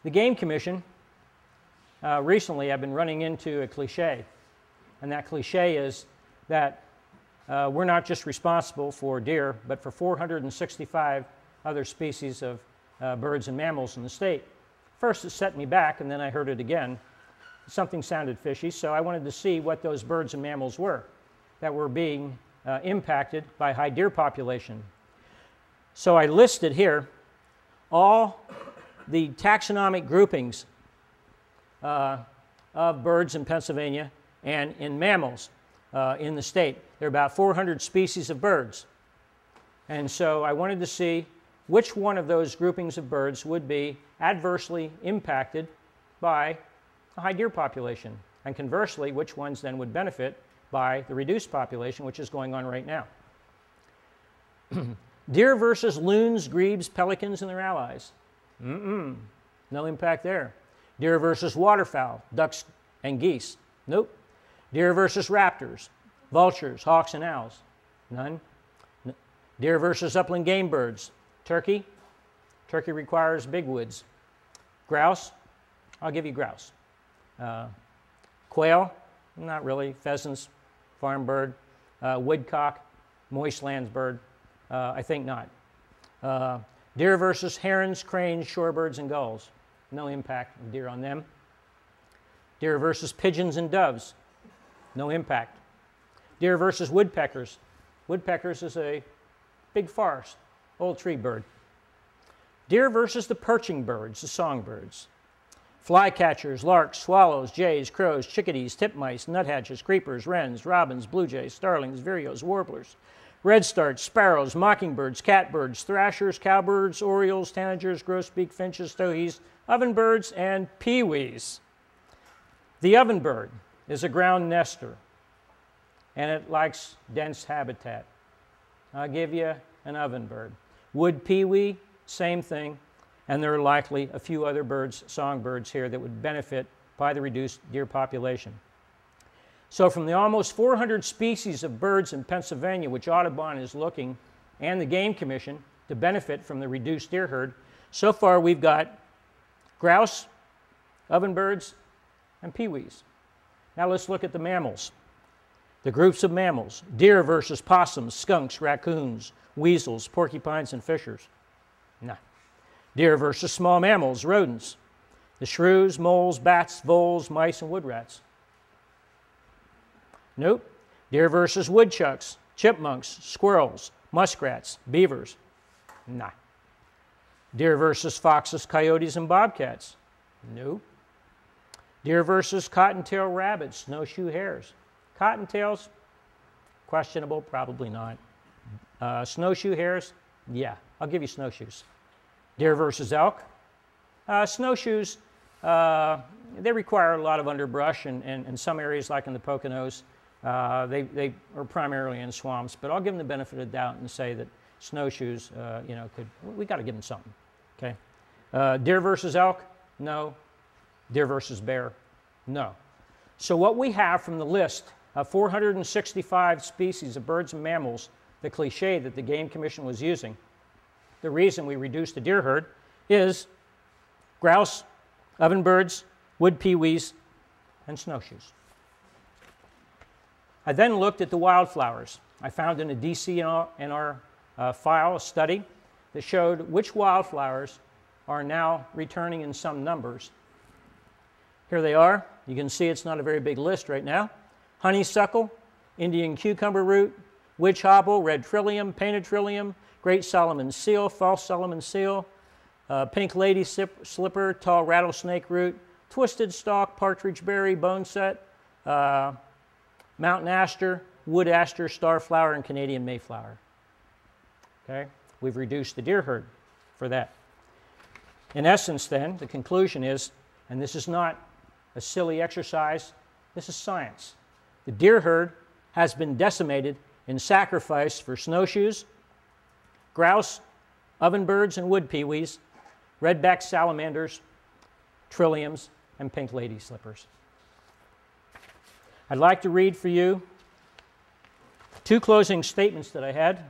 The Game Commission, recently I've been running into a cliche, and that cliche is that we're not just responsible for deer, but for 465 other species of birds and mammals in the state. First it set me back, and then I heard it again. Something sounded fishy, so I wanted to see what those birds and mammals were that were being impacted by high deer population. So I listed here all the taxonomic groupings of birds in Pennsylvania and in mammals in the state. There are about 400 species of birds. And so I wanted to see which one of those groupings of birds would be adversely impacted by a high deer population, and conversely, which ones then would benefit by the reduced population, which is going on right now. Deer versus loons, grebes, pelicans, and their allies. No impact there. Deer versus waterfowl, ducks and geese. Nope. Deer versus raptors, vultures, hawks, and owls. None. Deer versus upland game birds. Turkey. Turkey requires big woods. Grouse. I'll give you grouse. Quail. Not really. Pheasants. Farm bird. Woodcock. Moist lands bird. I think not. Deer versus herons, cranes, shorebirds, and gulls. No impact of deer on them. Deer versus pigeons and doves. No impact. Deer versus woodpeckers. Woodpeckers is a big forest, old tree bird. Deer versus the perching birds, the songbirds. Flycatchers, larks, swallows, jays, crows, chickadees, titmice, nuthatches, creepers, wrens, robins, blue jays, starlings, vireos, warblers, redstarts, sparrows, mockingbirds, catbirds, thrashers, cowbirds, orioles, tanagers, grosbeak, finches, towhees, ovenbirds, and peewees. The ovenbird is a ground nester, and it likes dense habitat. I'll give you an ovenbird. Wood peewee, same thing, and there are likely a few other birds, songbirds here, that would benefit by the reduced deer population. So from the almost 400 species of birds in Pennsylvania, which Audubon is looking, and the Game Commission, to benefit from the reduced deer herd, so far we've got grouse, ovenbirds, and peewees. Now let's look at the mammals. The groups of mammals: deer versus possums, skunks, raccoons, weasels, porcupines, and fishers. No. Deer versus small mammals, rodents, the shrews, moles, bats, voles, mice, and wood rats. Nope. Deer versus woodchucks, chipmunks, squirrels, muskrats, beavers. Nah. Deer versus foxes, coyotes, and bobcats. Nope. Deer versus cottontail rabbits, snowshoe hares. Cottontails, questionable, probably not. Snowshoe hares, yeah, I'll give you snowshoes. Deer versus elk. Snowshoes, they require a lot of underbrush, and in some areas, like in the Poconos, they are primarily in swamps, but I'll give them the benefit of the doubt and say that snowshoes, we got to give them something, okay? Deer versus elk, no. Deer versus bear, no. So what we have from the list of 465 species of birds and mammals, the cliche that the Game Commission was using, the reason we reduced the deer herd is grouse, ovenbirds, wood peewees, and snowshoes. I then looked at the wildflowers. I found in a DC in our file a study that showed which wildflowers are now returning in some numbers. Here they are. You can see it's not a very big list right now. Honeysuckle, Indian cucumber root, witch hobble, red trillium, painted trillium, great Solomon seal, false Solomon seal, pink lady slipper, tall rattlesnake root, twisted stalk, partridge berry, boneset, mountain aster, wood aster, starflower, and Canadian mayflower. Okay? We've reduced the deer herd for that. In essence, then, the conclusion is, and this is not a silly exercise, this is science. The deer herd has been decimated in sacrifice for snowshoes, grouse, ovenbirds, and wood peewees, redback salamanders, trilliums, and pink lady slippers. I'd like to read for you two closing statements that I had.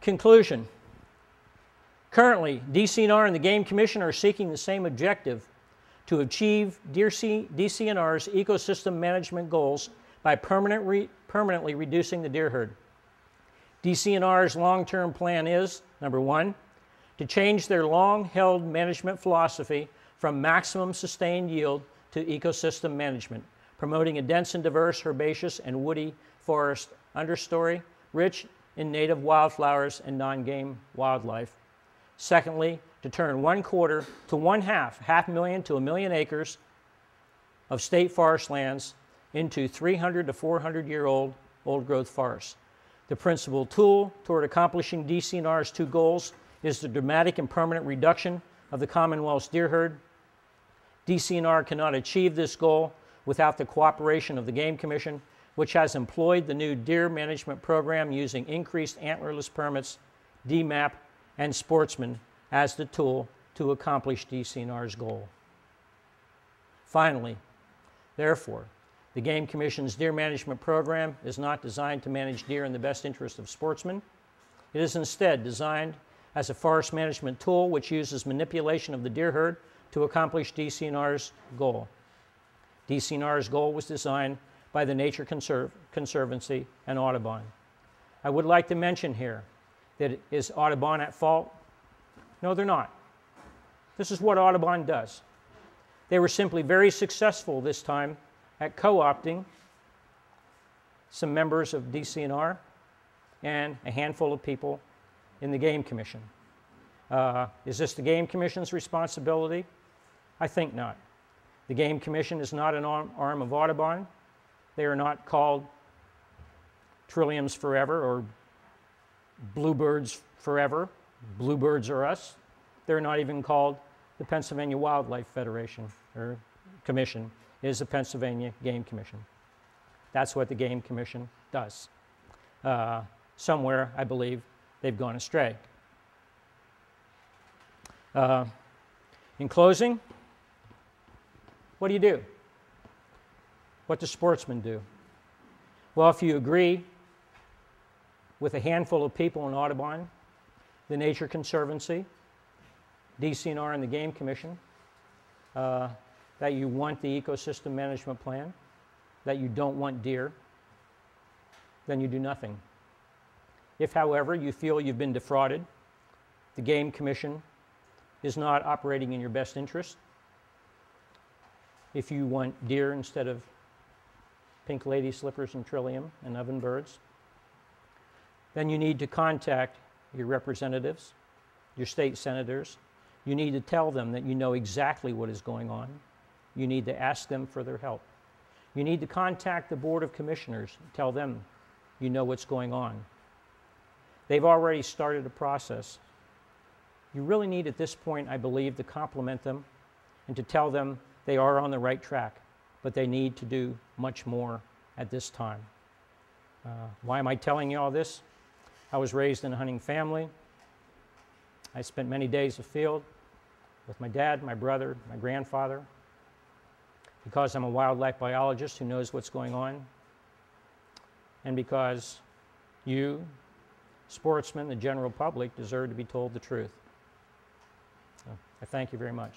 Conclusion. Currently, DCNR and the Game Commission are seeking the same objective, to achieve DCNR's ecosystem management goals by permanently reducing the deer herd. DCNR's long-term plan is, number one, to change their long-held management philosophy from maximum sustained yield to ecosystem management, promoting a dense and diverse herbaceous and woody forest understory, rich in native wildflowers and non-game wildlife. Secondly, to turn 1/4 to 1/2, 500,000 to 1 million acres of state forest lands into 300 to 400-year-old old-growth forests. The principal tool toward accomplishing DCNR's two goals is the dramatic and permanent reduction of the Commonwealth's deer herd. DCNR cannot achieve this goal without the cooperation of the Game Commission, which has employed the new deer management program using increased antlerless permits, DMAP, and Sportsmen as the tool to accomplish DCNR's goal. Finally, therefore, the Game Commission's deer management program is not designed to manage deer in the best interest of sportsmen. It is instead designed as a forest management tool which uses manipulation of the deer herd to accomplish DCNR's goal. DCNR's goal was designed by the Nature Conservancy and Audubon. I would like to mention here that is Audubon at fault? No, they're not. This is what Audubon does. They were simply very successful this time at co-opting some members of DCNR and a handful of people in the Game Commission. Is this the Game Commission's responsibility? I think not. The Game Commission is not an arm of Audubon. They are not called Trilliums Forever or Bluebirds Forever. Bluebirds are us. They're not even called the Pennsylvania Wildlife Federation or Commission. It is the Pennsylvania Game Commission. That's what the Game Commission does. Somewhere, I believe, they've gone astray. In closing, what do? What do sportsmen do? Well, if you agree with a handful of people in Audubon, the Nature Conservancy, DCNR, and the Game Commission, that you want the ecosystem management plan, that you don't want deer, then you do nothing. If, however, you feel you've been defrauded, the Game Commission is not operating in your best interest, if you want deer instead of pink lady slippers and trillium and ovenbirds, then you need to contact your representatives, your state senators. You need to tell them that you know exactly what is going on. You need to ask them for their help. You need to contact the Board of Commissioners, tell them you know what's going on. They've already started a process. You really need at this point, I believe, to compliment them and to tell them they are on the right track, but they need to do much more at this time. Why am I telling you all this? I was raised in a hunting family. I spent many days afield with my dad, my brother, my grandfather. Because I'm a wildlife biologist who knows what's going on, and because you, sportsmen, the general public, deserve to be told the truth. So, I thank you very much.